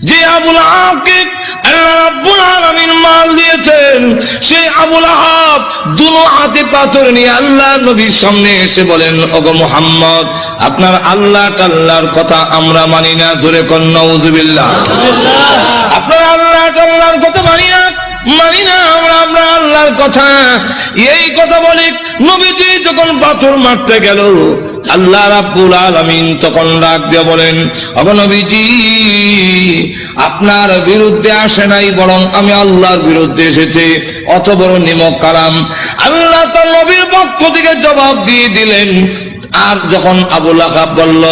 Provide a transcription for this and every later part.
যে আবুল আহাবকে আল্লাহ রাব্বুল আলামিন মাল দিয়েছেন, সেই আবুল আহাব দুনো হাতে পাথর নিয়ে আল্লাহ নবীর সামনে এসে বলেন, ওগো মুহাম্মদ, আপনার আল্লাহ টাল্লাহর কথা আমরা মানি না। জোরে কোন নাউজুবিল্লাহ। আপনার আল্লাহ টাল্লাহর কথা মানি না আমরা আল্লাহর কথা। এই কথা বলে নবীজি যখন পাথর মারতে গেল, আল্লাহ রাব্বুল আলামিন তখন ডাক দিয়ে বলেন, ওগো নবীজি, আপনার বিরুদ্ধে আসে নাই, বরং আমি আল্লাহর বিরুদ্ধে এসেছি। অত বড় নিমক কালাম আল্লাহ তার নবীর পক্ষ থেকে জবাব দিয়ে দিলেন। আর যখন আবু লাহাব বলল,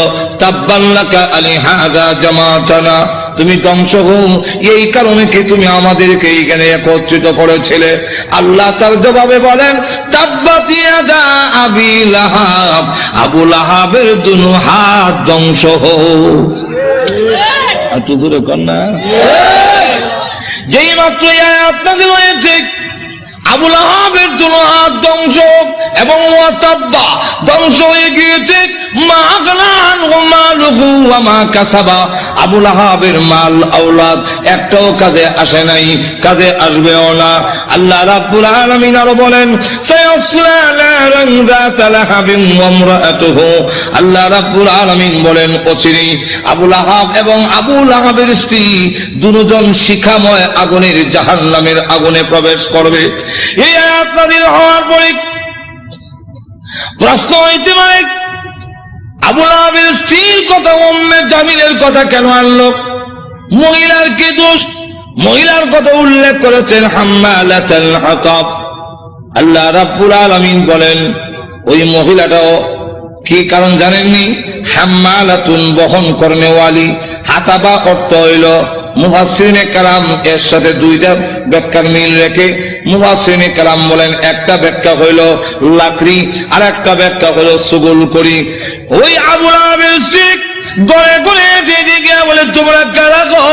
তাব্বান লাকা আলিহাযা জামাতানা, তুমি ধ্বংস হও, এই কারণে কি তুমি আমাদেরকে এখানে একত্রিত করেছিলে? আল্লাহ তার জবাবে বলেন, তাব্বাত ইয়াদা আবি লাহাব, আবু লাহাবের দুনো হাত ধ্বংস হোক। আর তো জোরে কর না। যেই মাত্র আপনাদের হয়েছে আবু লাহাবের দুনো হাত ধ্বংস এবং ওয়াতাব্বা ধ্বংস হয়ে গিয়েছে, মা আগলান ওয়া মালুহু ওয়া মা কাসাবা, আবু লাহাবের মাল আওলাদ একটাও কাজে আসে নাই, কাজে আসবেও না। আল্লাহ রাব্বুল আলামিন আরো বলেন, সায়াসলা নারান যাতা লাহাবিন ওয়া ইমরাআতুহু, আল্লাহ রাব্বুল আলামিন বলেন, অচিরেই আবু লাহাব এবং আবু লাহাবের স্ত্রী দুজন শিখাময় আগুনের জাহান্নামের আগুনে প্রবেশ করবে। এই আয়াত নাযিল হওয়ার পরে প্রশ্ন হইতে পারে, আবু লাহাবের স্ত্রীর কথা উম্মে জামিলের কথা কেন আনলো? মহিলার কি দোষ? মহিলার কথা উল্লেখ করেছেন হাম্মালাতুল হাতাব। আল্লাহ রাব্বুল আলামিন বলেন, ওই মহিলাটাও কি কারণ জানেননি? হাম্মালাতুন, বহন কর্নেওয়ালি। হাতাবা অর্থ হইল, মুফাসসিরিনে কেরাম এর সাথে দুইটা ব্যাখ্যার মিল রেখে মুফাসসিরিনে কেরাম বলেন, একটা ব্যাখ্যা হইল লাকড়ি, আর একটা ব্যাখ্যা হইল সুগুল করি। ওই আবু লাহাবের স্ত্রী গড়ে গড়ে দিকে বলে, তোমরা কারা গো?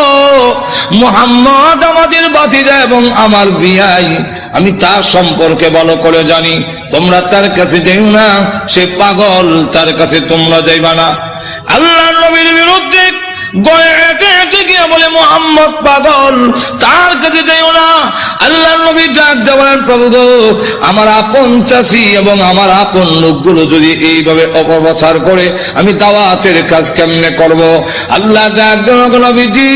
মুহাম্মদ আমাদের ভাতিজা এবং আমার বিয়াই, আমি তার সম্পর্কে ভালো করে জানি, তোমরা তার কাছে যাইও না, সে পাগল, তার কাছে তোমরা যাইবা না। আল্লাহ নবীর বিরুদ্ধে গড়ে হেঁটে গিয়ে বলে, মুহাম্মদ পাগল, তার কাছে যাইও না। আল্লাহ নবী ডাক দেওয়ার, প্রভু গো, আমার আপন চাষি এবং আমার আপন লোকগুলো যদি এইভাবে অপপ্রচার করে, আমি দাওয়াতের কাজ কেমনে করব? আল্লাহ ডাক দেওয়া, নবীজি,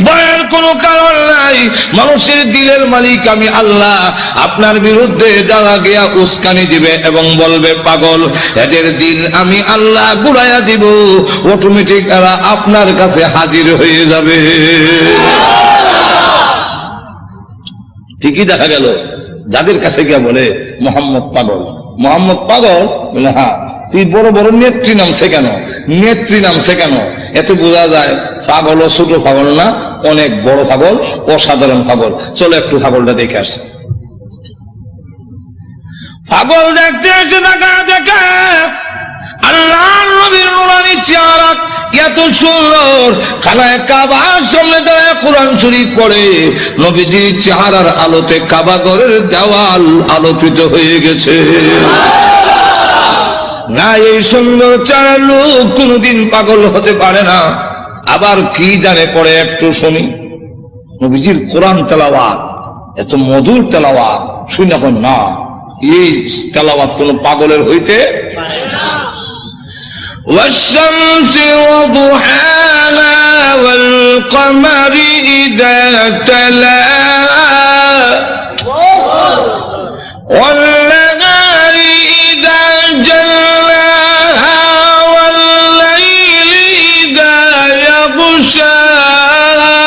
ভয়ের কোনো কারণ নাই, মানুষের দিলের মালিক আমি আল্লাহ। আপনার বিরুদ্ধে যারা গিয়া উস্কানি দিবে এবং বলবে পাগল, এদের দিল আমি আল্লাহ ঘুরাইয়া দিব, অটোমেটিক এরা আপনার কাছে হাজির হয়ে যাবে। ঠিকই দেখা গেল, যাদের কাছে গিয়া বলে মোহাম্মদ পাগল, মোহাম্মদ পাগল, বলে হ্যাঁ, তুই বড় বড় নেত্রী নামছে কেন? নেত্রী নামছে কেন? এতে বোঝা যায় পাগল ও ছোট পাগল না, অনেক বড় পাগল, অসাধারণ পাগল। চলো একটু পাগলটা দেখে আসি। পাগল দেখতে এসে দেখা আল্লাহ নবীর নুরানি চেহারা এত সুন্দর, খানায় কাবার সামনে দাঁড়ায় কোরআন শরীফ পড়ে, নবীজির চেহারার আলোতে কাবা ঘরের দেওয়াল আলোকিত হয়ে গেছে। না, এই সুন্দর চেহারার লোক কোনদিন পাগল হতে পারে না। আবার কি জানে পড়ে, একটু শুনি। নবীজির কোরআন তেলাওয়াত এত মধুর তেলাওয়াত, শুনি এখন না, এই তেলাওয়াত কোন পাগলের হইতে পারে না। والشمس وضحاها والقمر إذا تلاها والنهار إذا جلاها والليل إذا يغشاها।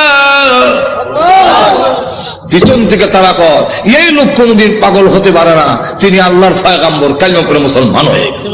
পিছন থেকে তারা কর, এই লোক কোনদিন পাগল হতে পারে না, তিনি আল্লাহর পয়গম্বর, কালিমা পড়ে মুসলমান হয়ে গেছে।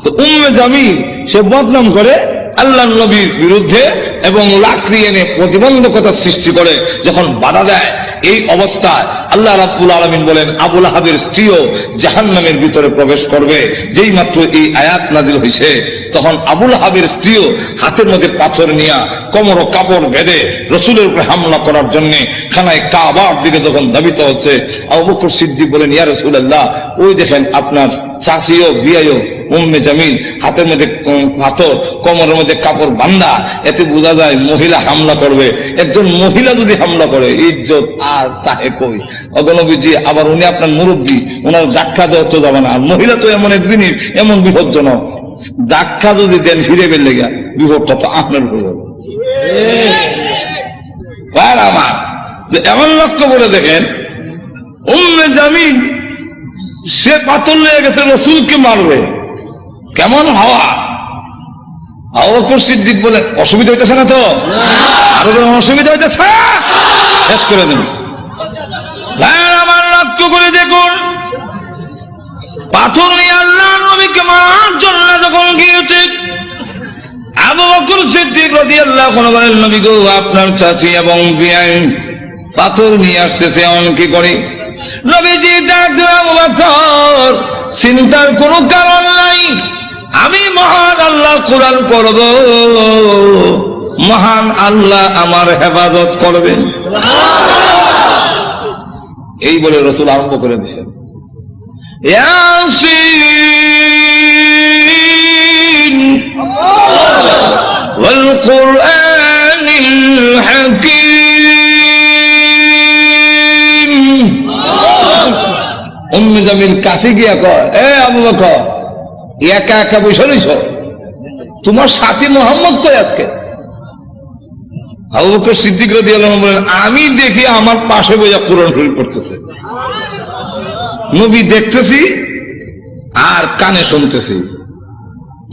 তো উম্মে জামিল সে বদনাম করে আল্লাহর নবীর বিরুদ্ধে এবং লাকড়ি এনে প্রতিবন্ধকতা সৃষ্টি করে, যখন বাধা দেয়, এই অবস্থায় আল্লাহ রাব্বুল আলামিন বলেন আবু লাহাবের স্ত্রীও জাহান্নামের ভিতরে প্রবেশ করবে। যেই মাত্র এই আয়াত নাযিল হইছে তখন আবু লাহাবের স্ত্রীও হাতের মধ্যে পাথর নিয়া কোমর ও কাপড় বেঁধে রাসূলের উপরে হামলা করার জন্য খানায় কাবার দিকে যখন ধাবিত হচ্ছে, আবু বকর সিদ্দিক বলেন ইয়া রাসূলুল্লাহ, ওই দেখেন আপনার চাচিও বিয়াইও উম্মে জামিল হাতের মধ্যে পাথর কোমরের মধ্যে কাপড় বান্ধা, এতে বোঝা যায় মহিলা হামলা করবে। একজন মহিলা যদি হামলা করে ইজ্জত আর তাহে কই। অগণবীজি আবার উনি আপনার মুরব্বী, ওনার ধাক্কা দেওয়া তো যাবে না। আর মহিলা তো এমন এক জিনিস, এমন বিপজ্জনক, ধাক্কা যদি দেন ফিরে বেলে গা বিপদটা তো আপনার হয়ে যাবে। আমার এমন লক্ষ্য করে দেখেন উম্মে জামিল সে পাথর লেগে গেছে রাসূলকে মারবে, কেমন হাওয়া। আবু বকর সিদ্দিক বলে অসুবিধা হইতেছে না তো? আরো যেমন অসুবিধা হইতেছে শেষ করে দেন। আমার লক্ষ্য করে দেখুন, পাথর নিয়ে আল্লাহর নবীকে মারার জন্য যখন গিয়েছে আবু বকর সিদ্দিক রাদিয়াল্লাহু আনহু বলেন নবী গো, আপনার চাচি এবং বিয়াই পাথর নিয়ে আসতেছে, এমন কি করি? নবীজি ডাকলেন আবু বকর, চিন্তার কোনো কারণ নাই, আমি মহান আল্লাহ কোরআন পড়ব, মহান আল্লাহ আমার হেফাজত করবেন। এই বলে রাসূল আরম্ভ করে দিয়েছেন ইয়াসিন ওয়াল কুরআনিল হাকীম। উম্মে জামিল কাছে গিয়া কয়, এ আবু বকর, একা একা বসে রইছ, তোমার সাথী মোহাম্মদ কই আজকে? আবু বকর সিদ্দিক রাদিয়াল্লাহু আনহু বলেন, আমি দেখি আমার পাশে বইয়া কোরআন শরীফ পড়তেছে, নবী দেখতেছি আর কানে শুনতেছি।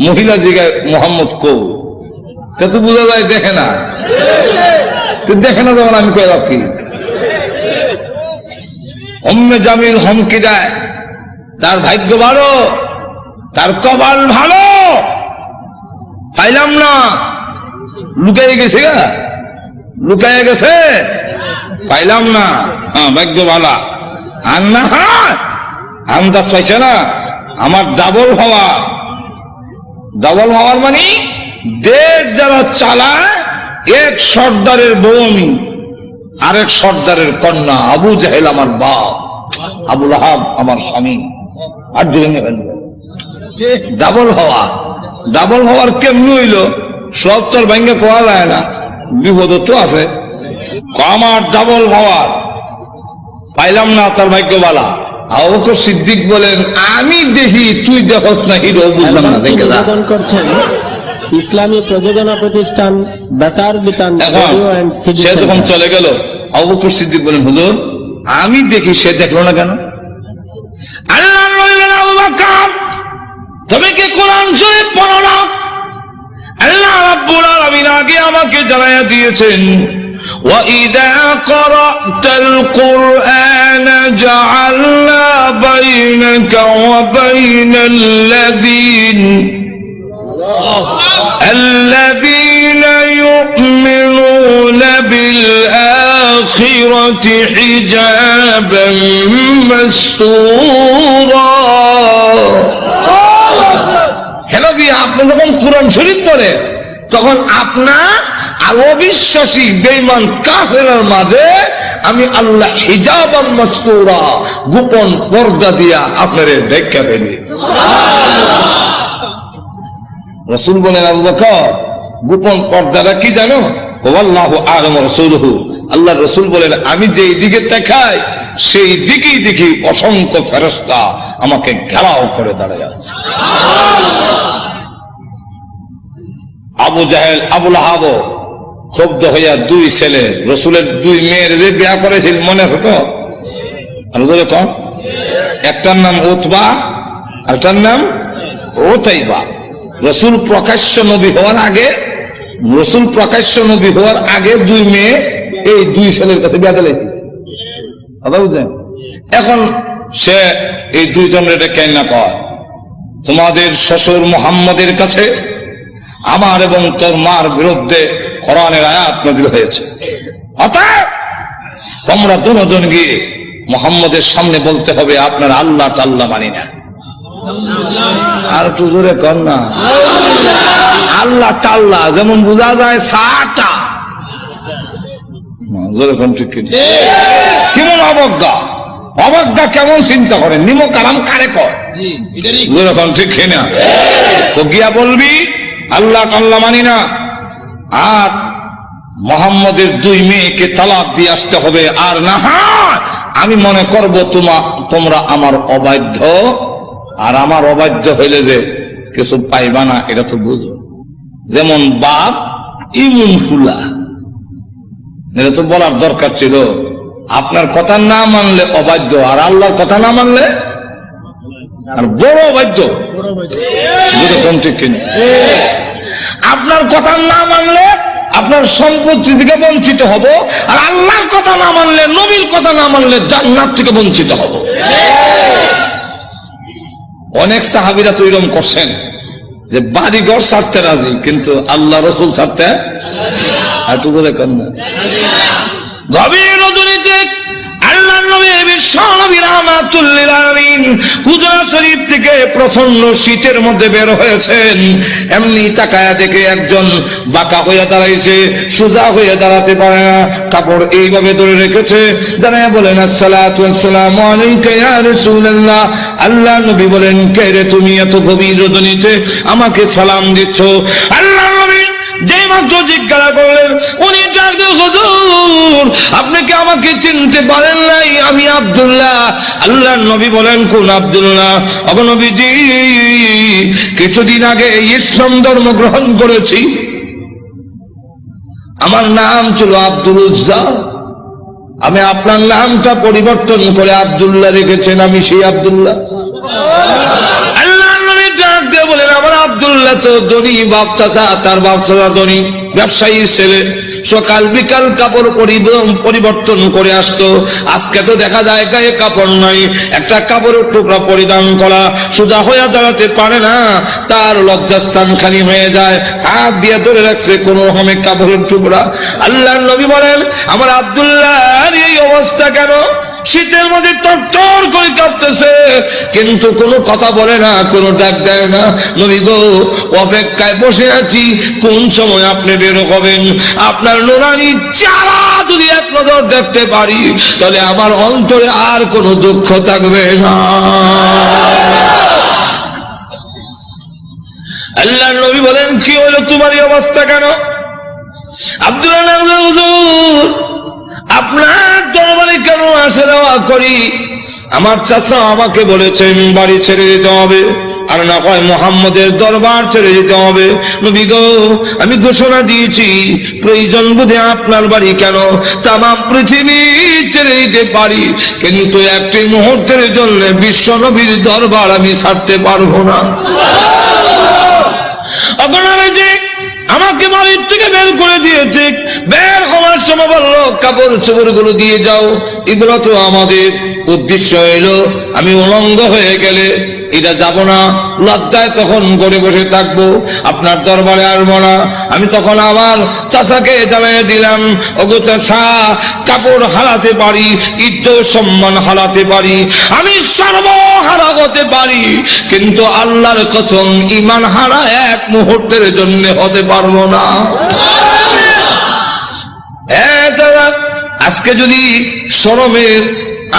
মহিলা জিগায় মোহাম্মদ কও, তা তো বোঝা যায় দেখে না, তো দেখে না যেমন আমি কই রাখি। উম্মে জামিল হুমকি দেয়, তার ভাগ্য ভালো, তার কপাল ভালো, পাইলাম না, লুকাইয়ে গেছে গা, লুকাইয়ে গেছে, পাইলাম না, হ্যাঁ ভাগ্য ভালো। আর না আন্দাজ পাইছে না, আমার ডাবল হওয়া, ডাবল হওয়ার মানে দেশ যারা চালায়, এক সর্দারের বউ আমি, আরেক সর্দারের কন্যা। আবু জাহেল আমার বাপ, আবু লাহাব আমার স্বামী, আর জেনে ফেলবে। ডাবল হওয়া, ডাবল হওয়ার কেমনি হইল? সব তোর ভাঙ্গে কোয়া যায় না, বিপদ তো আছে। আমার ডাবল হওয়ার পাইলাম না, তার ভাগ্য বালা। আবু বকর সিদ্দিক বলেন, আমি দেখি তুই দেখস না হিরো, বুঝলাম না। নিবেদন করছেন ইসলামী প্রযোজনা প্রতিষ্ঠান বেতার বিতান রেডিও এন্ড সিডি। সে যখন চলে গেল আবু বকর সিদ্দিক বলেন, হুজুর আমি দেখি, সে দেখলো না কেন? আল্লাহ বললেন, আবু বকর তুমি কি কোরআন শরীফ পড়ো না? আল্লাহ রাব্বুল আলামিন আগে আমাকে জানায়া দিয়েছেন, وَإِذَا قَرَأْتَ الْقُرْآنَ جَعَلْنَا بَيْنَكَ وَبَيْنَ الَّذِينَ يُؤْمِنُونَ بِالْآخِرَةِ حِجَابًا مَسْتُورًا। হ্যালো বিয়া, আপনি যখন কোরআন শরীফ পড়ে তখন আপনার আর অবিশ্বাসী বেঈমান কাফেরের মাঝে আমি আল্লাহ হিজাবান মাসতুরা, গোপন পর্দা দিয়া আপনারে ঢেকে ফেলি। রাসূল বলেন, আবু বকর গোপন পর্দাটা কি জানো? ওয়াল্লাহু আ'লামু রাসূলুহু, আল্লাহর রাসূল বলেন, আমি যেই দিকে তাকাই সেই দিকেই দেখি অসংখ্য ফেরেশতা আমাকে ঘেরাও করে দাঁড়িয়ে আছে। আবু জাহেল আবু লাহাব ক্ষুব্ধ হইয়া দুই ছেলে, রসুলের দুই মেয়ের যে বিয়া করেছিল মনে আছে তো? কন, একটার নাম উতবা, আরেকটার নাম উতাইবা। রসুল প্রকাশ্য নবী হওয়ার আগে, রসুল প্রকাশ্য নবী হওয়ার আগে দুই মেয়ে এই দুই ছেলের কাছে বিয়া দিয়েছিল, কথা বুঝছেন? এখন সে এই দুইজনের কেন না কয়, তোমাদের শ্বশুর মুহাম্মদের কাছে আমার এবং তোর মার বিরুদ্ধে কোরআনের আয়াত নাযিল হয়েছে, অতএব তোমরা দুজন গিয়ে মুহাম্মদের সামনে বলতে হবে আপনার আল্লাহ টাল্লাহ মানি না। আর একটু জোরে কর না। আল্লাহ টাল্লাহ যেমন বোঝা যায় সাটা, জোরে কোন ঠিক কি? কেমন অবজ্ঞা, অবজ্ঞা কেমন চিন্তা করেন, নিমক আরাম কারে কর, জোরে কোন ঠিক না? তো গিয়া বলবি আল্লাহ টাল্লাহ মানি না, আর মুহাম্মদের 2 মেয়েকে তালাক দিয়ে আসতে হবে, আর না হয় আমি মনে করব তোমরা আমার অবাধ্য, আর আমার অবাধ্য হইলে যে কিছু পাইবা না, এটা তো বুঝো। যেমন বাপ ইমুন ফুলা, এটা তো বলার দরকার ছিল। আপনার কথা না মানলে অবাধ্য, আর আল্লাহর কথা না মানলে আর বড় অবাধ্য, যেরকম ঠিক কিনা? আপনার কথা না মানলে আপনার সম্পত্তি থেকে বঞ্চিত হব, আর আল্লাহর কথা না মানলে, নবীর কথা না মানলে জান্নাত থেকে বঞ্চিত হব। অনেক সাহাবীরা তো এরকম করছেন যে বাড়ি ঘর ছাড়তে রাজি, কিন্তু আল্লাহ রসুল ছাড়তে একটু জোরে কর না। গভীর রজনীতে আল্লাহর নবী বিশ্ব নবী রাহমাতুল লিল আলামিন হুজরা শরীফ থেকে প্রচন্ড শীতের মধ্যে বের হয়েছেন। এমনি তাকায়া দেখে একজন বাঁকা হয়ে দাঁড়াইছে, সোজা হয়ে দাঁড়াতে পারে না, কাপড় এইভাবে ধরে রেখেছে। দাঁড়ায় বলেন আসসালাতু ওয়াসসালামু আলাইকা ইয়া রাসূলুল্লাহ। আল্লাহর নবী বলেন, কে রে তুমি এত গভীর রজনীতে আমাকে সালাম দিচ্ছ? আল্লাহর নবী যে মাত্র জিজ্ঞাসা করলেন, উনি ডাকতে, হুজুর আপনি কি আমাকে চিনতে পারেন নাই? আমি আব্দুল্লাহ। আল্লাহর নবী বলেন, কোন আব্দুল্লাহ? ওগো নবীজি, কিছুদিন আগে ইসলাম ধর্ম গ্রহণ করেছি, আমার নাম ছিল আব্দুল উজ্জা, আমি আপনার নামটা পরিবর্তন করে আব্দুল্লাহ রেখেছেন, আমি সেই আব্দুল্লাহ। বলেন, আমার আব্দুল্লাহ তো ধনী বাপ চাচা, তার বাপ চাচা ধনী ব্যবসায়ীর ছেলে, সকাল বিকাল কাপড় পরিবর্তন করে আসতো। আজকে তো দেখা যায় গায়ে কাপড় নাই, একটা কাপড়ের টুকরা পরিধান করা, সোজা হয়ে দাঁড়াতে পারে না, তার লজ্জাস্থান খালি হয়ে যায়, হাত দিয়ে ধরে রাখছে কোন রকমে কাপড়ের টুকরা। আল্লাহর নবী বলেন, আমার আব্দুল্লাহর এই অবস্থা কেন? শীতের মধ্যে টরটর করে কাঁপতেছে, কিন্তু কোনো কথা বলে না, কোনো ডাক দেয় না। নবী গো, অপেক্ষায় বসে আছি, কোন সময় আপনি বের হবেন? আপনার নুরানি চারা যদি এক নজর দেখতে পারি, তাহলে আমার অন্তরে আর কোনো দুঃখ থাকবে না। আল্লাহর নবী বলেন, কি হলো তোমার এই অবস্থা কেন? আব্দুল্লাহ, হুজুর আপনার দরবারে কেন আসা যাওয়া করি? আমার চাচা আমাকে বলেছেন বাড়ি ছেড়ে দিতে হবে, আর না হয় মুহাম্মদের দরবার ছেড়ে দিতে হবে। নবী গো, আমি ঘোষণা দিয়েছি, প্রয়োজন বোধে আপনার বাড়ি কেন তাম পৃথিবী ছেড়ে দিতে পারি, কিন্তু একটি মুহূর্তের জন্য বিশ্ব নবীর দরবার আমি ছাড়তে পারবো না। আপনারা যে আমাকে বাড়ির থেকে বের করে দিয়েছে, বের হওয়ার সময় বললো কাপড় চোপড় গুলো দিয়ে যাও, এগুলো তো আমাদের উদ্দেশ্য হইলো আমি উলঙ্গ হয়ে গেলে এটা যাব না, লজ্জায় তখন করে বসে থাকবো, আপনার দরবারে আসবো না। আমি তখন আমার চাচাকে জানিয়ে দিলাম, ওগো চাচা, কাপড় হারাতে পারি, ইজ্জত সম্মান হারাতে পারি, আমি সর্বহারা হতে পারি, কিন্তু আল্লাহর কসম ঈমান হারা এক মুহূর্তের জন্য হতে পারবো না। আজকে যদি শরমের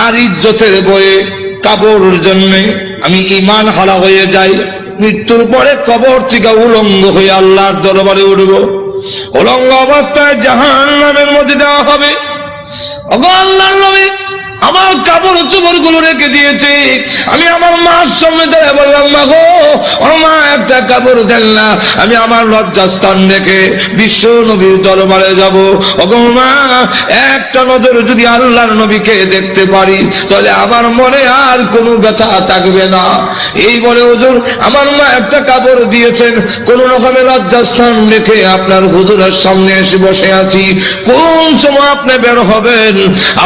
আর ইজ্জতের বয়ে কাপড়ের জন্য আমি ঈমান হারা হয়ে যাই, মৃত্যুর পরে কবর থেকে উলঙ্গ হয়ে আল্লাহর দরবারে উঠব, উলঙ্গ অবস্থায় জাহান্নামের মধ্যে দেওয়া হবে। ওগো আল্লাহর নবী, আমার কাপড় চোপড় গুলো রেখে দিয়েছে, আমি আমার মার সামনে দাঁড়িয়ে বললাম, মা গো, ও মা, একটা কাপড় দেন না, আমি আমার লজ্জাস্থান রেখে বিশ্ব নবীর দরবারে যাব। ওগো মা, একটা নজর যদি আল্লাহর নবীকে দেখতে পারি, তাহলে আমার মনে আর কোনো ব্যথা থাকবে না। এই বলে হুজুর আমার মা একটা কাপড় দিয়েছেন, কোন রকমের লজ্জাস্থান রেখে আপনার হুজুরের সামনে এসে বসে আছি। কোন সময় আপনি বের হবেন,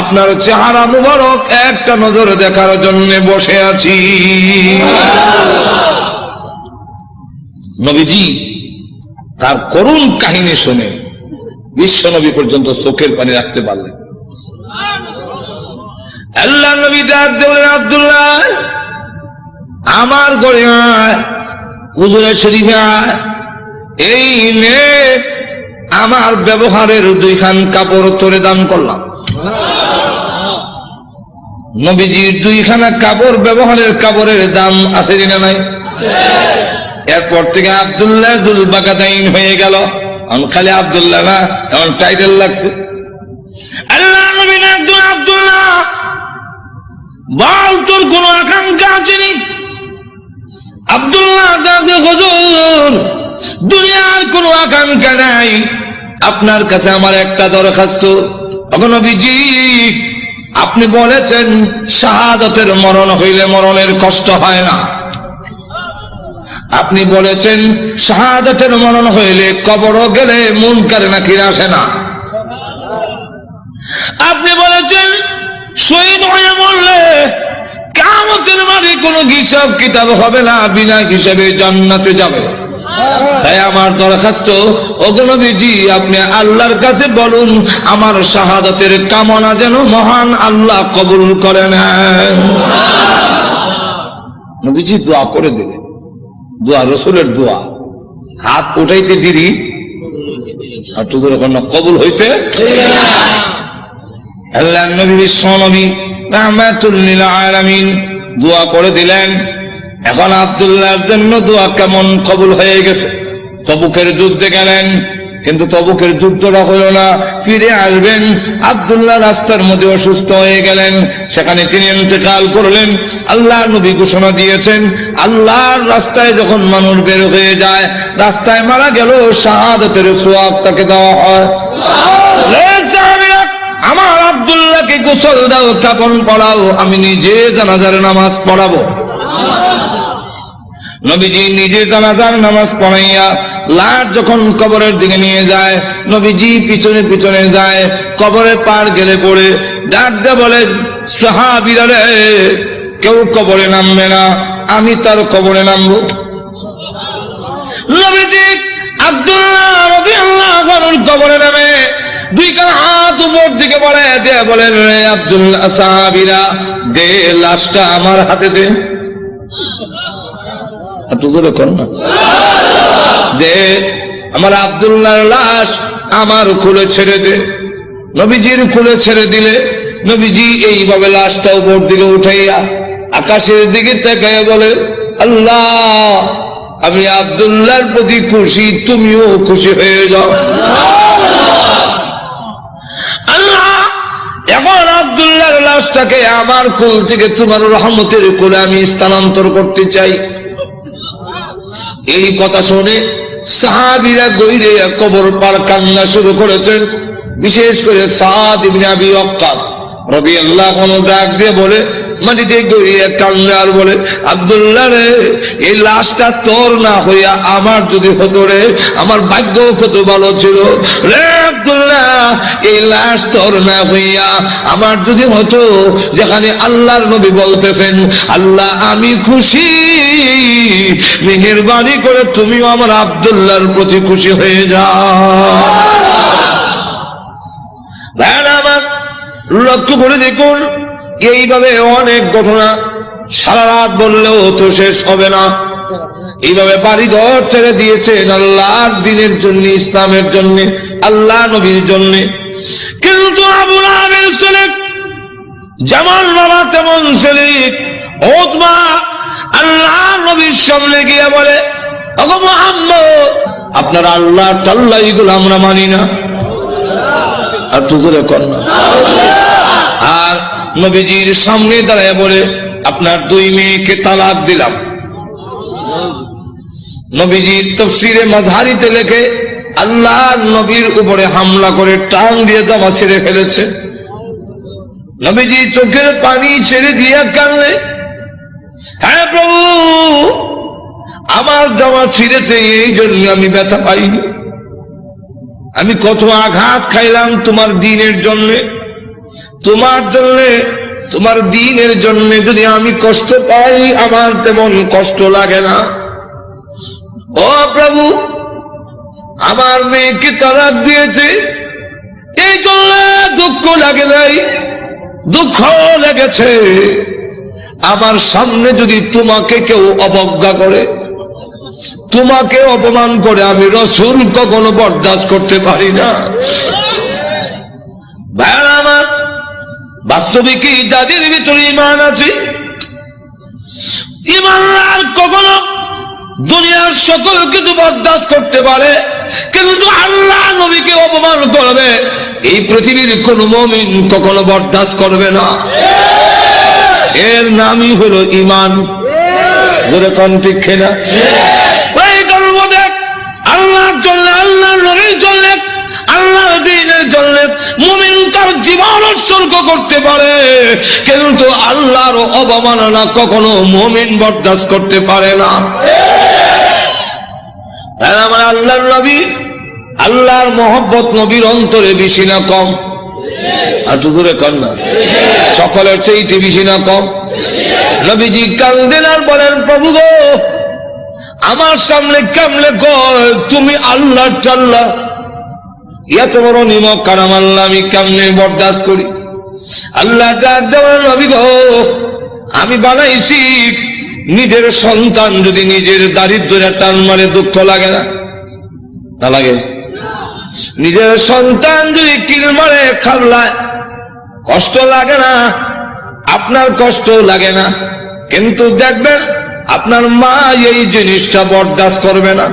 আপনার চেহারা মুবারক একটা নজর দেখার জন্য বসে আছি। নবীজি তার করুণ কাহিনী শুনে বিশ্ব নবী পর্যন্ত চোখের পানি রাখতে পারলেন। আল্লাহ নবী ডাক দিয়ে বলেন, আব্দুল্লাহ আমার ঘরে আয়, হুজুরের শরীফে আয়, এই নে আমার ব্যবহারের 2 খান কাপড় তোরে দান করলাম। নবীজির 2 খানা কাপড়, ব্যবহারের কাপড়ের দাম আছে কিনা নাই? এরপর থেকে আব্দুল্লাহ যুল বাকাতাইন হয়ে গেল। খালি আব্দুল্লাহ না, এখন টাইটেল লাগছে। আল্লাহ নবী একজন, আব্দুল্লাহ বল তোর কোন আকাঙ্ক্ষা আছে নি? আব্দুল্লাহ হুজুর দুনিয়ার কোন আকাঙ্ক্ষা নাই, আপনার কাছে আমার একটা দরখাস্ত। নবীজি আপনি বলেছেন শাহাদাতের মরণ হইলে মরণের কষ্ট হয় না। আপনি বলেছেন শাহাদাতের মরণ হইলে কবর গেলে মুনকার নাকির আসে না। আপনি বলেছেন শহীদ হয়ে মরলে কিয়ামতের মাঠে কোনো হিসাব কিতাব হবে না, বিনা হিসাবে জান্নাতে যাবে। তাই আমার দরখাস্ত, ওগো নবীজি আপনি আল্লাহর কাছে বলুন আমার শাহাদাতের কামনা যেন মহান আল্লাহ কবুল করে নেন। নবীজি দোয়া করে দিলেন, দোয়া রাসূলের দোয়া, হাত উঠাইতে দেরি আর তোদের কবুল হইতে। আল্লাহ নবী বিশ্ব নবী রাহমাতুল লিল আলামিন দোয়া করে দিলেন। এখন আব্দুল্লাহর জন্য দোয়া কেমন কবুল হয়ে গেছে। তবুকের যুদ্ধে গেলেন, কিন্তু তবুকের যুদ্ধটা হলো না, ফিরে আসবেন। আব্দুল্লাহ রাস্তার মধ্যে অসুস্থ হয়ে গেলেন, সেখানে তিনি ইন্তেকাল করলেন। আল্লাহ নবী ঘোষণা দিয়েছেন আল্লাহর রাস্তায় যখন মানুষ বের হয়ে যায়, রাস্তায় মারা গেল শাহাদাতের সওয়াব তাকে দেওয়া হয়। আমার আব্দুল্লাহকে গোসল দাও, কাফন পরাও, আমি নিজে জানাজার নামাজ পড়াবো। নবীজি নিজে জানাজার নামাজ পড়াইয়া লাশ যখন কবরের দিকে নিয়ে যায়, নবীজি পিছনে পিছনে যায়। কবরের পার গেলে পড়ে ডাক দিয়ে বলেন, সাহাবীরা রে, কেউ কবরে নামবে না, আমি তার কবরে নামবো। নবীজি আব্দুল্লাহ রাদিয়াল্লাহু আনহুর কবরে নামে 2 কান হাত উপর দিকে বলে দিয়ে বলেন, রে আব্দুল্লাহ, সাহাবীরা দে লাশটা আমার হাতে দে। দে আমার আব্দুল্লাহর লাশ আমার কোলে ছেড়ে দে। নবীজির কোলে ছেড়ে দিলে নবীজি এইভাবে লাশটা উপর দিকে উঠাইয়া আকাশের দিকে তাকাইয়া বলে, আল্লাহ আমি আব্দুল্লাহর প্রতি খুশি, তুমিও খুশি হয়ে যাও। আল্লাহ এখন আব্দুল্লাহর লাশটাকে আমার কোল থেকে তোমার রহমতের কোলে আমি স্থানান্তর করতে চাই। এই কথা শুনে সাহাবীরা গইরে কবর পার কান্না শুরু করেছেন। বিশেষ করে সাদ ইবনে আবি ওয়াক্কাস রাদিয়াল্লাহু আনহু ডাক দিয়ে বলে, মাটিতে গড়িয়ে কান্না আর বলে, আব্দুল্লাহ রে, এই লাশটা তোর না হইয়া আমার যদি হতো রে, আমার ভাগ্য কত ভালো ছিল রে আব্দুল্লাহ। এই লাশ তোর না হইয়া আমার যদি হতো, যেখানে আল্লাহর নবী বলতেছেন, আল্লাহ আমি খুশি, মেহেরবানি করে তুমিও আমার আব্দুল্লাহর প্রতি খুশি হয়ে যাও। লক্ষ্য করে দেখুন, এইভাবে অনেক ঘটনা সারা রাত বললেও তো শেষ হবে না। এইভাবে বাড়ি ঘর ছেড়ে দিয়েছেন আল্লাহর দ্বীনের জন্য, ইসলামের জন্য, আল্লাহ নবীর জন্য। কিন্তু আবু লাহাবের ছেলে যেমন বাবা তেমন ছেলে উতবা আল্লাহ নবীর সামনে গিয়ে বলে, ওগো মুহাম্মদ, আপনার আল্লাহ টাল্লাহ এগুলো আমরা মানি না। আর তুজরে কর না। আর নবীজির সামনে দাঁড়ায় বলে, আপনার 2 মেয়েকে তালাক দিলাম। নবীজির তাফসীরে মাযহারিতে লেখে, আল্লাহ নবীর উপরে হামলা করে টান দিয়ে জামা ছেড়ে ফেলেছে। নবীজি চোখের পানি ছেড়ে দিয়ে কাঁদলে, হ্যাঁ প্রভু, আমার জামা ছিঁড়েছে, এই জন্য আমি ব্যথা পাইনি। আমি কত আঘাত খাইলাম তোমার দ্বীনের জন্য, তোমার জন্য, তোমার দ্বীনের জন্য যদি আমি কষ্ট পাই, আমার তেমন কষ্ট লাগে না। ও প্রভু, আমার মেয়েকে তালাক দিয়েছে, এই জন্য দুঃখ লাগে নাই, দুঃখ লেগেছে। আমার সামনে যদি তোমাকে কেউ অবজ্ঞা করে, তোমাকে অপমান করে, আমি রাসূল কখনো বরদাস্ত করতে পারি না। ভাইরা আমার, বাস্তবিক যাদের ভিতরে ঈমান আছে, ঈমানদার কখনো দুনিয়ার সকল কিছু বরদাস্ত করতে পারে, কিন্তু আল্লাহ নবীকে অপমান করবে এই পৃথিবীর কোন মুমিন কখনো বরদাস্ত করবে না। এর নামই হলো ঈমান। জোরে কোন ঠিক কিনা? ওই জন্মতে আল্লাহর জন্য, আল্লাহর নবীর জন্য, আল্লাহর দ্বীনের জন্য মুমিন তার জীবন উৎসর্গ করতে পারে, কিন্তু আল্লাহর অবমাননা কখনো মুমিন বরদাস্ত করতে পারে না। আমার আল্লাহর নবী, আল্লাহর মহব্বত নবীর অন্তরে বেশি না কম? আর জোরে কর না, সকলের চাইতে বেশি না কম? নবীজি কান্দেন আর বলেন, প্রভু গো, আমার সামনে কেমনে কয় তুমি আল্লাহ টাল্লাহ, এত বড় নিমক কারাম আল্লাহ আমি কেমনে বরদাস্ত করি? আল্লাহ ডাক দেওয়ার, নবী গো, আমি বানাইছি নিজের সন্তান যদি নিজের দারিদ্র্যে টান মারে দুঃখ লাগে না? না লাগে? নিজের সন্তান যদি কিল মারে খাবলায় কষ্ট লাগে না? আপনার কষ্ট লাগে না, কিন্তু দেখবেন আপনার মা এই জিনিসটা বরদাস্ত করবে না।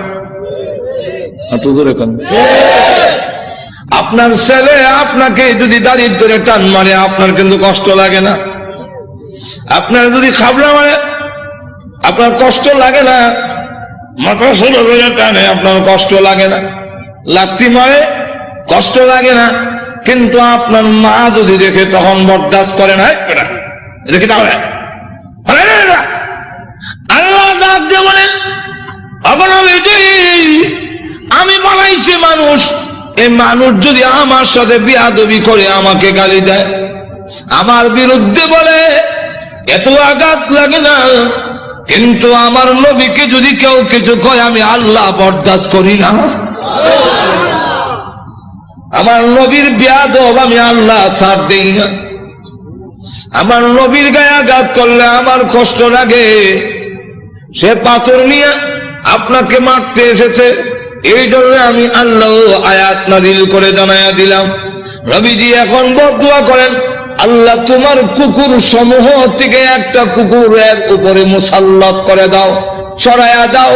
আপনার ছেলে আপনাকে যদি দারিদ্র্যে টান মারে আপনার কিন্তু কষ্ট লাগে না? আপনার যদি খাবলা মারে আপনার কষ্ট লাগে না? মাথা ষোলো টানে আপনার কষ্ট লাগে না? লাত্তি মারে কষ্ট লাগে না, কিন্তু আপনার মা যদি দেখে তখন বরদাস্ত করে না। দেখে তাহলে আল্লাহ ডাক দিয়ে বলেন, আমি বানাইছি মানুষ, এই মানুষ যদি আমার সাথে বিয়াদবি করে, আমাকে গালি দেয়, আমার বিরুদ্ধে বলে, এত আঘাত লাগে না, কিন্তু আমার নবীকে যদি কেউ কিছু কয় আমি আল্লাহ বরদাস্ত করি না। আমার নবীর বিয়াদব আমি আল্লাহ ছাড় দেই না। আমার নবীর গায়ে আঘাত করলে আমার কষ্ট লাগে। সে পাথর নিয়ে আপনাকে মারতে এসেছে, এই জন্য আমি আল্লাহ আয়াত নাযিল করে জানায়া দিলাম। নবীজি এখন বদদুয়া করেন, আল্লাহ তোমার কুকুর সমূহ থেকে একটা কুকুরের উপরে মুসাল্লাত করে দাও, চড়াইয়া দাও।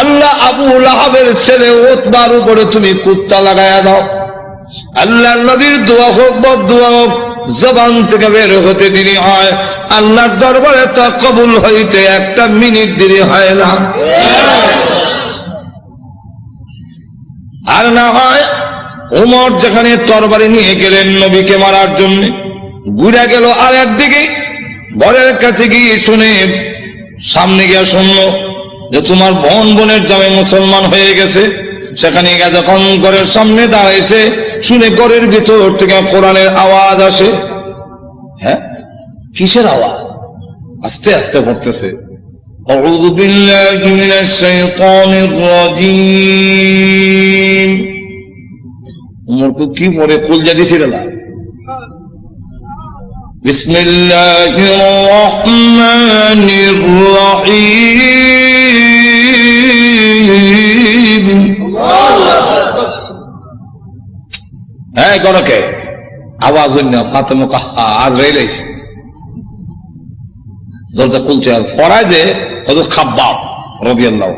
আল্লাহ আবু লাহাবের ছেলে উতবার উপরে তুমি কুত্তা লাগাইয়া দাও। আল্লাহ নবীর দোয়া হোক বদদুয়া হোক, জবান থেকে বের হতে দেরি হয়, আল্লাহর দরবারে তা কবুল হইতে একটা মিনিট দেরি হয় না। আর না হয় ওমর যেখানে তরবারি নিয়ে গেলেন নবীকে মারার জন্য, ঘুরে গেল আর একদিকে, ঘরের কাছে গিয়ে শুনে, সামনে গিয়ে শুনলো যে তোমার বোনের জামাই মুসলমান হয়ে গেছে। সেখানে গিয়ে যখন ঘরের সামনে দাঁড়াইছে, শুনে ঘরের ভিতর থেকে কোরআনের আওয়াজ আসে। হ্যাঁ, কিসের আওয়াজ? আস্তে আস্তে পড়তেছে, আউযু বিল্লাহি মিনাশ শাইতানির রাজীম। উমরকে কি পড়ে কুলজা দিছিল না? বিসমিল্লাহির রহমানির রহিম। হ্যাঁ, গরকে আওয়াজ হইল না, ফাতেমা কাহা আজরাইল আইছে, দরজা খুলছে। আর ফরায় যে হযরত খাব্বাব রাদিয়াল্লাহু,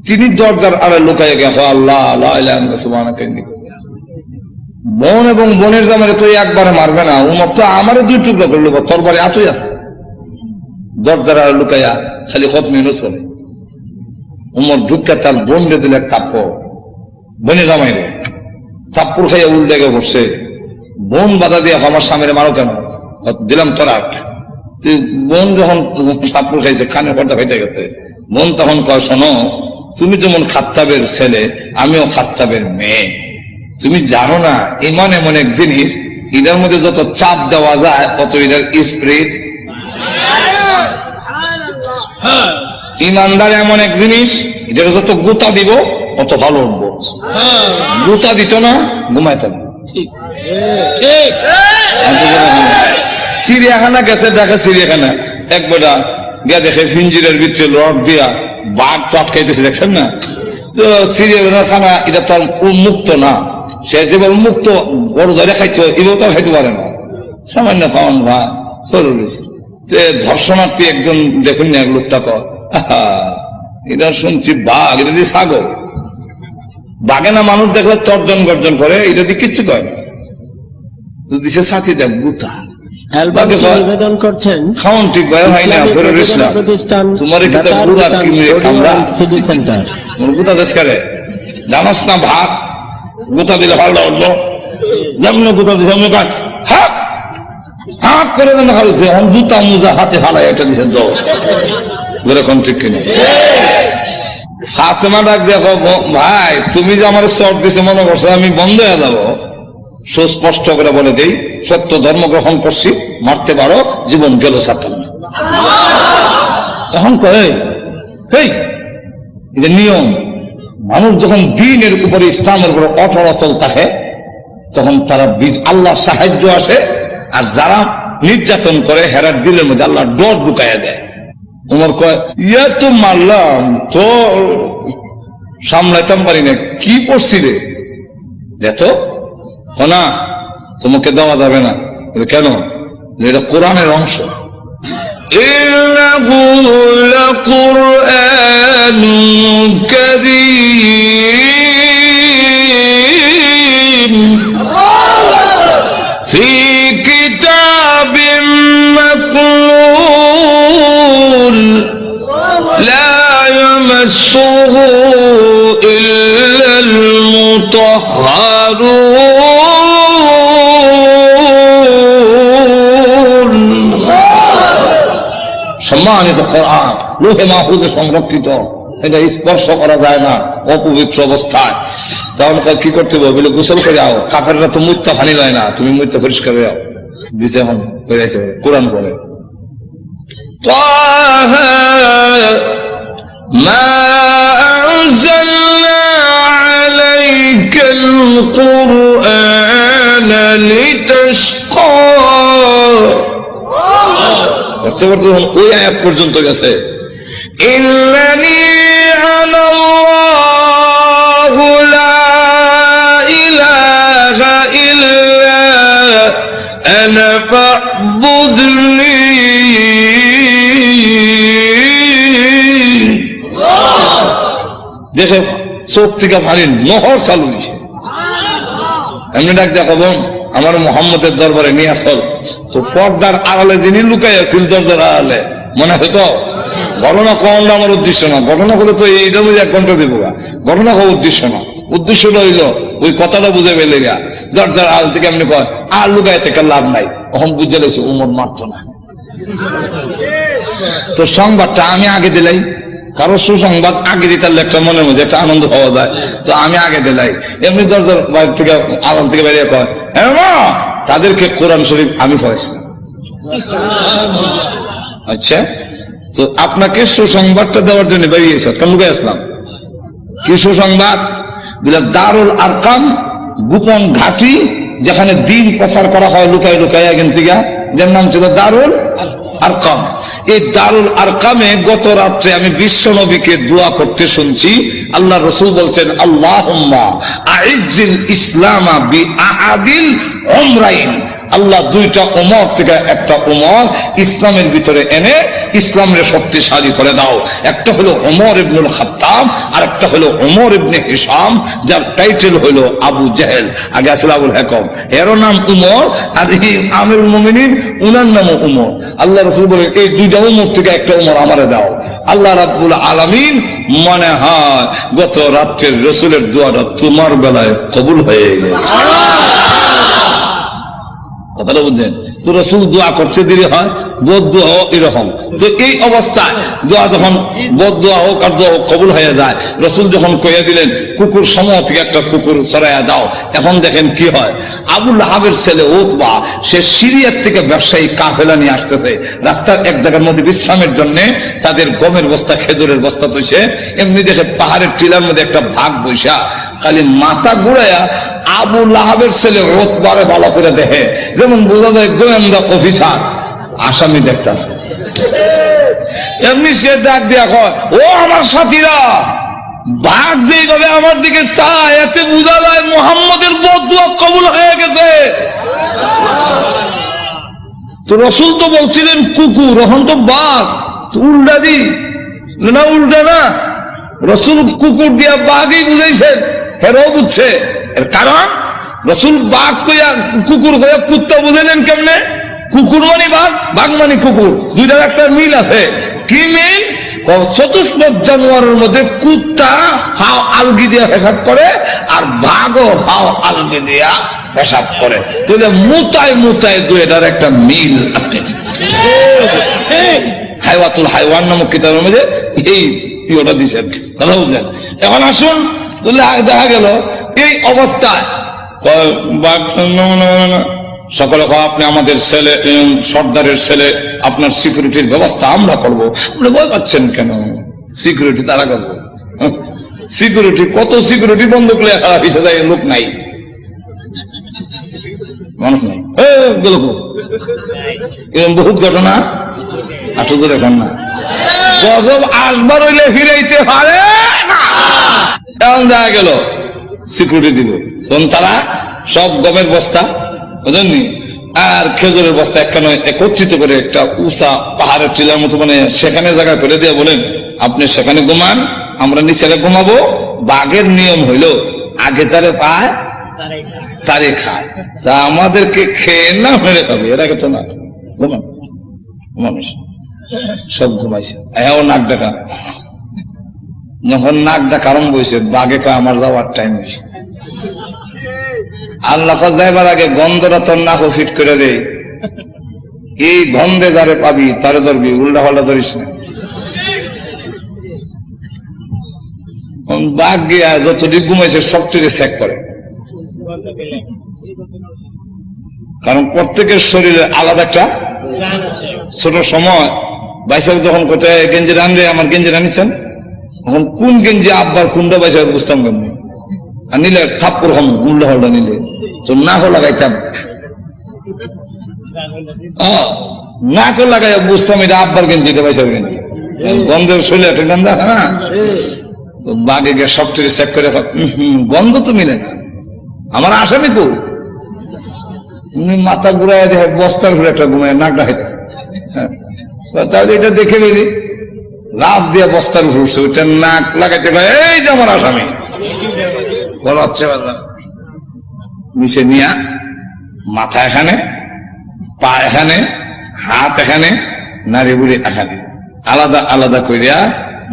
তিনি দরজার আড়ে লুকাইয়া গেছে, আল্লাহ লা ইলাহা ইল্লাল্লাহ সুবহানাকা ইন্নী। বোন এবং বোনের জামাইরে তো একবারে মারবে না, উমর তো আমারে দুই টুকরা করলো, তরবারি আতই আছে, দরজার আড়ে লুকাইয়া খালি খতম ইউনূস পড়ে। উমর ঢুকে তার বোনরে দিল এক থাপ্পড়, বোনের জামাইরে থাপ্পড় খাইয়া উল্টে গিয়ে বসছে। বোন বাধা দিয়ে, আমার স্বামীরে মারো কেন? দিলাম তোরা। বোন যখন থাপ্পড় খাইছে, কানের পর্দা ফেটে গেছে, বোন তখন কয়, শোনো, তুমি যেমন খাত্তাবের ছেলে, আমিও খাত্তাবের মেয়ে। তুমি জানো না ঈমান এমন এক জিনিস, এটার মধ্যে যত চাপ দেওয়া যায় তত এটার স্পিরিট। ইমানদার এমন এক জিনিস, এটার যত গুতা দিব অত ভালো উঠবো। গুতা দিত না, ঘুমাইতাম। ঠিক ঠিক। চিড়িয়াখানা গেছে, ঢাকা চিড়িয়াখানা, এক বেটা গিয়া দেখে ফিঞ্জিরের ভিতরে রড দিয়া বাঘ তো আটকাইতেছে, দেখছেন না? তো চিড়িয়াখানার খানা এটা তো আর উন্মুক্ত না, সে যে উন্মুক্ত বড় ধরে খাইতো, এগুলো তো খাইতে পারে না, সামান্য খাওয়ান ভাই ধর্ষণার্থী একজন দেখুন না, লোকটা কয় এটা শুনছি বাঘ, এটা দিয়ে ছাগল, বাঘে না মানুষ দেখলে তর্জন গর্জন করে, এটা দিয়ে কিচ্ছু কয় না, তো দিছে সাথী দেখ গুতা নিবেদন করছেন খাওয়ান ঠিক ভাই হয় না, ফেরত ইসলাম প্রতিষ্ঠান তোমার এখানে গুড়া কিনে কামড়া সিটি সেন্টার। গুতা দেশ করে জানাস না ভাত গুতা দিলে ভালো উঠলো, যেমন গুতা দিছে অমনি কয় হাত হাত করে দেন খালছে, এখন জুতা মুজা হাতে হালাই এটা দিছে তো যেরকম ঠিক কিনা। ফাতেমা ডাক দেখো ভাই, তুমি যে আমার চট দিছে মনে করছো আমি বন্ধ হয়ে যাবো? সুস্পষ্ট করে বলে দেই, সত্য ধর্ম গ্রহণ করছি, মারতে পারো, জীবন গেল ছাড়তাম না। এখন কয়ে এই এটা নিয়ম, মানুষ যখন দিনের উপরে ইসলামের উপরে অটল অচল থাকে তখন তারা আল্লাহ সাহায্য আসে, আর যারা নির্যাতন করে হেরার দিলের মধ্যে আল্লাহ ডর ঢুকাইয়া দেয়। উমর কয় ইয়া তো মারলাম তো সামলাইতাম পারি না, কি পড়ছি রে দেখো না, তোমাকে দেওয়া যাবে না। কেন? এটা কোরআনের অংশ। ইন্নাহু লাকুরআনুন কারীম ফি কিতাবিম মাকনুন লা ইয়ামাসসুহু ইল্লাল মুতাহহারুন। সম্মানিত কোরআন লোহে মাহফুজে সংরক্ষিত, এটা স্পর্শ করা যায় না অপবিত্র অবস্থায়। তাহলে কি করতে হবে? বলে গোসল করে যাও, কাফেররা তো মুত্তা ফানি লয় না, তুমি মুত্তা পরিষ্কার যাও দিছে। এখন কোরআন বলে তাহা মা আনজালনা আলাইকাল কুরআনা লিতাশকা। ওই আয়াত পর্যন্ত গেছে ইন্নানি আনাল্লাহু লা ইলাহা ইল্লা আনা ফা'বুদনি। দেখে চোখ থেকে পানির নহর চালু হয়েছে। এমনি ডাক দেখা বোন আমার মোহাম্মদের দরবারে নিয়ে আসল, তো পর্দার আড়ালে যিনি লুকাই আছিল দরজার আড়ালে, মনে হতো ঘটনা কমটা আমার উদ্দেশ্য না, ঘটনা হলে তো এইটা বুঝে 1 ঘন্টা দেবো, ঘটনা হওয়া উদ্দেশ্য না, উদ্দেশ্যটা হইল ওই কথাটা বুঝে পেলে গা দরজার আড়াল থেকে এমনি কয় আর লুকাই থেকে লাভ নাই। এখন বুঝে লেছে উমর মারত না। তো সংবাদটা আমি আগে দিলাই, কারো সুসংবাদ আগে দিতে একটা মনের মধ্যে একটা আনন্দ পাওয়া যায়, তো আমি আগে দিলাই। এমনি দরজার বাইরে থেকে আড়াল থেকে বেরিয়ে কয় হ্যাঁ তাদেরকে কোরআন শরীফ আমি পড়াইছি। আচ্ছা, তো আপনাকে সুসংবাদটা দেওয়ার জন্য বেরিয়েছে, কেন আসলাম? কি সুসংবাদ? দারুল আরকাম গোপন ঘাঁটি, যেখানে দিন প্রচার করা হয় লুকায় লুকায় এখান থেকে, যার নাম ছিল দারুল আরকাম। এই দারুল আরকামে গত রাত্রে আমি বিশ্ব নবীকে দোয়া করতে শুনছি। আল্লাহ রসুল বলছেন আল্লাহুম্মা আইজ্জিল ইসলামা বিআদিল উমরাইন। আল্লাহ 2টা উমর থেকে একটা উমর ইসলামের ভিতরে এনে ইসলামের শক্তিশালী করে দাও। একটা হলো উমর ইবনুল খাত্তাব, আর একটা হলো উমর ইবনে হিশাম, যার টাইটেল হলো আবু জেহেল, আগে আসল আবুল হাকাম, এরও নাম উমর, আর এই আমিরুল মুমিনিন উনার নামও উমর। আল্লাহ রাসূল বলেন এই 2টা উমর থেকে একটা উমর আমারে দাও। আল্লাহ রাব্বুল আলামিন মনে হয় গত রাত্রের রাসূলের দোয়াটা তোমার বেলায় কবুল হয়ে গেছে। কথাটা বুঝলেন? তো রাসূল দোয়া করতে দেরি হয়, বদদোয়া হোক এরকম। তো এই অবস্থায় দোয়া যখন বদদোয়া হোক আর দোয়া কবুল হয়ে যায়, রাসূল যখন কইয়া দিলেন কুকুর সমূহ থেকে একটা কুকুর সরাইয়া দাও, এখন দেখেন কি হয়। আবু লাহাবের ছেলে উতবা, সে সিরিয়ার থেকে ব্যবসায়ী কাফেলা নিয়ে আসতেছে, রাস্তার এক জায়গার মধ্যে বিশ্রামের জন্য তাদের গমের বস্তা খেজুরের বস্তা তৈছে, এমনি দেখে পাহাড়ের টিলার মধ্যে একটা ভাগ বৈশা খালি মাথা ঘুরাইয়া আবু লাহাবের ছেলে রোতবারে ভালো করে দেখে, যেমন বোঝা যায় গোয়েন্দা অফিসার আসামি দেখতেছে, এমনি সে ডাক দিয়া কয়, ও আমার সাথীরা, বাঘ যেভাবে আমার দিকে চায় এতে বোঝা যায় মুহাম্মদের বদদুয়া কবুল হয়ে গেছে। তো রসুল তো বলছিলেন কুকুর, এখন তো বাঘ, উল্টা দি না, উল্টা না, রসুল কুকুর দিয়া বাঘই বুঝাইছেন, হেরাও বুঝছে। এর কারণ রসুল বাঘ কইয়া কুকুর কইয়া কুত্তা বুঝাইলেন কেমনে? কুকুর মানে বাঘ, বাঘ মানে কুকুর, দুইটার একটা মিল আছে। কি মিল? চতুষ্পদ জানোয়ারের মধ্যে কুত্তা হাও আলগি দিয়া পেশাব করে, আর বাঘও হাও আলগি দিয়া পেশাব করে। তাহলে মুতায় মুতায় দুইটার একটা মিল আছে। হাইওয়াতুল হাইওয়ান নামক কিতাবের মধ্যে এই ইয়েটা দিচ্ছেন, কথা বুঝলেন? এখন আসুন, তাহলে দেখা গেল এই অবস্থায় সকলে আপনি আমাদের ছেলে, সর্দারের ছেলে, আপনার সিকিউরিটির ব্যবস্থা আমরা করবো। আপনি ভয় পাচ্ছেন কেন? সিকিউরিটি তারা করবো। সিকিউরিটি কত সিকিউরিটি বন্ধ করলে খারাপ হিসেবে লোক নাই, মানুষ নাই, এরকম বহুত ঘটনা। আঠো তো এখন না, গজব আসবার হইলে ফিরাইতে পারে না। এমন দেখা গেল সিকিউরিটি দিবে, তখন তারা সব গমের বস্তা বুঝলেননি আর খেজুরের বস্তা একখানে একত্রিত করে একটা উঁচা পাহাড়ের টিলার মতো মানে সেখানে জায়গা করে দিয়ে বলেন, আপনি সেখানে ঘুমান, আমরা নিচে ঘুমাবো। বাঘের নিয়ম হইল আগে যারে পায় তারে খায়, তা আমাদেরকে খেয়ে না মেরে খাবে, এর আগে তো না। ঘুমান মানুষ সব ঘুমাইছে, হ্যাঁ নাক ডাকা। যখন নাক ডাকা আরম্ভ হয়েছে, বাঘে কয় আমার যাওয়ার টাইম হয়েছে। আল্লাহ যাইবার আগে গন্ধটা তোর নাক ফিট করে দেয়, এই গন্ধে যারে পাবি তারে ধরবি, উল্টা পাল্টা ধরিস না। বাঘ গিয়া যতটুকু ঘুমাইছে সবটুকু চেক করে, কারণ প্রত্যেকের শরীরে আলাদা একটা ছোট সময় বাইসাক যখন কোথায় গেঞ্জি রানবে, আমার গেঞ্জি রানিচ্ছেন, এখন কোন গেঞ্জি আব্বার কোনটা বাইসাক বুঝতাম কেমনি, আর নিলে থাপ্পড় খাম উল্টা হল্টা নিলে তো নাকও লাগাইতাম, নাকও লাগাই বুঝতাম এটা আব্বার গেঞ্জি, এটা বাইসাক গেঞ্জি, গন্ধের শরীরে একটা গন্ধ। হ্যাঁ, তো বাঘে গিয়ে সবচেয়ে চেক করে, গন্ধ তো মিলে না, আমার আসামি তো মাথা ঘুরাই দেখে বস্তার ঘুরে একটা ঘুমায় নাকটা হইতেছে। তাহলে এটা দেখে বেরি লাভ দিয়ে বস্তার ঘুরছে, ওইটা নাক লাগাইতে পারে, এই যে আমার আসামি বলা হচ্ছে। মিশে নিয়া মাথা এখানে, পা এখানে, হাত এখানে, নারী বুড়ি এখানে, আলাদা আলাদা করিয়া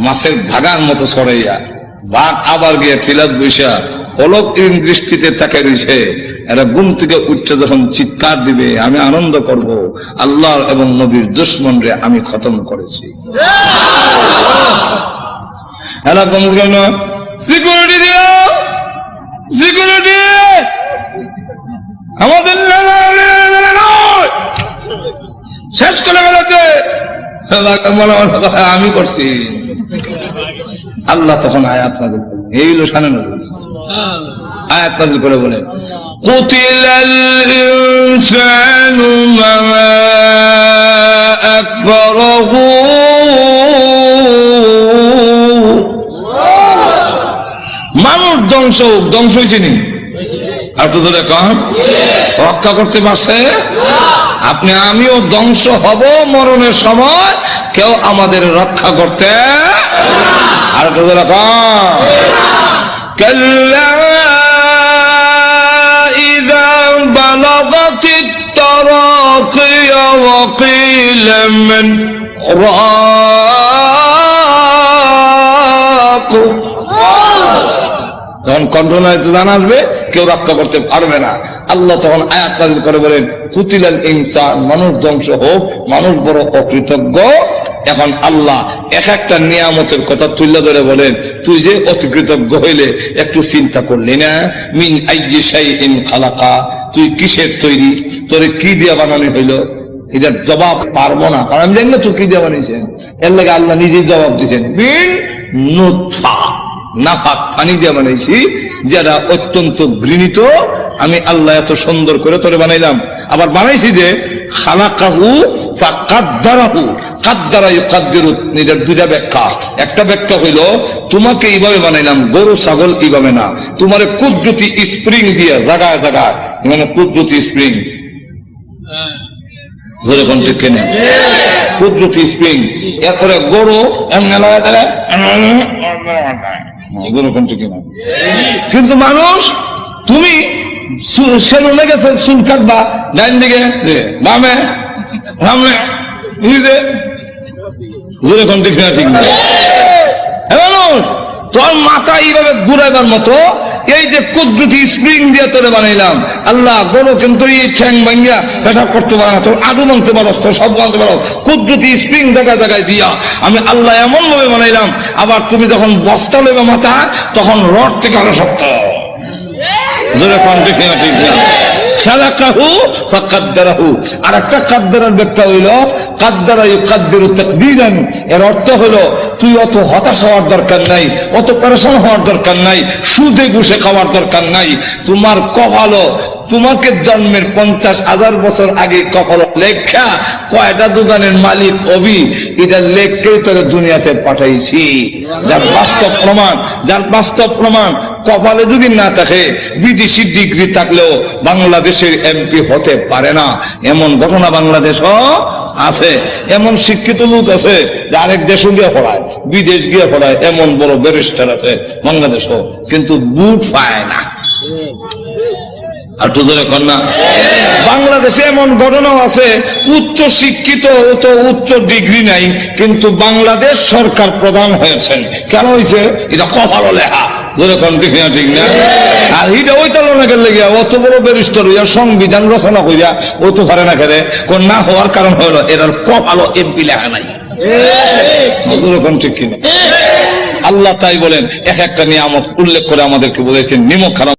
মাছের ভাগার মতো ছড়াইয়া বাঘ আবার গিয়ে ঠিলাত বৈশা অলক দৃষ্টিতে তাকে রয়েছে। এরা ঘুম থেকে উঠতে যখন চিৎকার দিবে, আমি আনন্দ করব, আল্লাহ এবং নবীর দুশমন রে আমি খতম করেছি। এরা কোন সিকিউরিটি দিও, সিকিউরিটি আমাদের শেষ করে ফেলেছে, আমি করছি। আল্লাহ তখন আয়াত নাযিল করলেন, এই হলো শানে নজরুল, আয়াত নাযিল করে বলে, কুতিলাল ইনসানু মা আকফারহু, মানুষ ধ্বংস হয়েছে নি, আর তো ধরে কম রক্ষা করতে পারছে? আপনি আমিও ধ্বংস হব মরণের সময়, কেউ আমাদের রক্ষা করতে। আর তো ধরে কম কাল্লা ইযা বালাগাতিত তারাকিয়া ওয়া কিলা মান রাক, তখন কন্ট্রোল জান আসবে, কেউ রক্ষা করতে পারবে না। আল্লাহ তখন আয়াত নাযিল করে বলেন, কুতিলাল ইনসান, মানুষ ধ্বংস হোক, মানুষ বড় অকৃতজ্ঞ। এখন আল্লাহ এক একটা নিয়ামতের কথা তুলে ধরে বলেন, তুই যে অকৃতজ্ঞ হইলে একটু চিন্তা করলি না? মিন আইয়ি শাইইন খালাকা, তুই কিসের তৈরি, তোরে কি দিয়ে বানানো হইলো? এটার জবাব পারবো না, কারণ আমি জানি না তুই কি দিয়ে বানিয়েছেন। এর লাগে আল্লাহ নিজেই জবাব দিয়েছেন, মিন নুতফা, নাপাক পানি দিয়ে বানাইছি, যারা অত্যন্ত ঘৃণিত। আমি আল্লাহ এত সুন্দর করে তোরে বানাইলাম, আবার বানাইছি যে খালাকাহু ফাকাদ্দারাহু, কাদ্দারা ইউকাদ্দিরু। এটার দুইটা ব্যাখ্যা। একটা ব্যাখ্যা হইল তোমাকে এইভাবে বানাইলাম, গরু ছাগল এইভাবে না, তোমার কুদরতি স্প্রিং দিয়ে জায়গায় জায়গায়, মানে কুদরতি স্প্রিং, যেরকম ঠিক কেনে কুদরতি স্প্রিং। এরপরে গরু এমন লাগা দেয়, যেরকম ঠিক না। কিন্তু মানুষ, তুমি সেলুনে গেছে চুল কাটবা, ডাইন দিকে বামে বামে নিজে, যেরকম ঠিক না ঠিক না। মানুষ তোর মাথা এইভাবে ঘুরাইবার মতো এই যে কুদরতি স্প্রিং দিয়ে তোরে বানাইলাম। আল্লাহ গরু কিন্তু এই ঠ্যাং ভাঙ্গিয়া পেশাব করতে পারে না, তোর আডু মানতে পারো, তোর সব মানতে পারো, কুদরতি স্প্রিং জায়গায় জায়গায় দিয়া আমি আল্লাহ এমন ভাবে বানাইলাম। আবার তুমি যখন বস্তা নেবে মাথা, তখন রড থেকে আরো শক্ত, যেরকম ঠিক না ঠিক না। খালাকাহু ফাকাদ্দারাহু। আর একটা কাদ্দারার ব্যাখ্যা হইল কাদ্দারা ইউকাদ্দিরু তাকদীরান। এর অর্থ হলো তুই অত হতাশ হওয়ার দরকার নাই, অত পেরেশান হওয়ার দরকার নাই, সুদে ঘুষে খাওয়ার দরকার নাই। তোমার কপালও তোমাকে জন্মের 50,000 বছর আগে কপাল লেখা কয়টা দোকানের মালিক অবি, এটা লেখকেই তোরে দুনিয়াতে পাঠাইছি। যার বাস্তব প্রমাণ, যার বাস্তব প্রমাণ কপালে যদি না থাকে, বিদেশি ডিগ্রি থাকলেও বাংলাদেশের এমপি হতে পারে না। এমন ঘটনা বাংলাদেশও আছে, এমন শিক্ষিত লোক আছে যে আরেক দেশে গিয়ে পড়ায়, বিদেশ গিয়ে পড়ায়, এমন বড় ব্যারিস্টার আছে বাংলাদেশও, কিন্তু বুট পায় না। আর তোদের এখন না, বাংলাদেশে এমন ঘটনাও আছে উচ্চ শিক্ষিত, তো উচ্চ ডিগ্রি নাই, কিন্তু বাংলাদেশ সরকার প্রধান হয়েছেন। কেন হয়েছে? এটা কপালও লেখা, যেরকম ঠিক না ঠিক না। আর এটা ওই তলনাকের লেগে অত বড় ব্যারিস্টার হইয়া সংবিধান রচনা করিয়া ও তো পারে না, খেলে কোন না হওয়ার কারণ হলো এর কপালও এমপি লেখা নাই, যেরকম ঠিক কিনা। আল্লাহ তাই বলেন, এক একটা নিয়ামত উল্লেখ করে আমাদেরকে বলেছেন নিমক খারাপ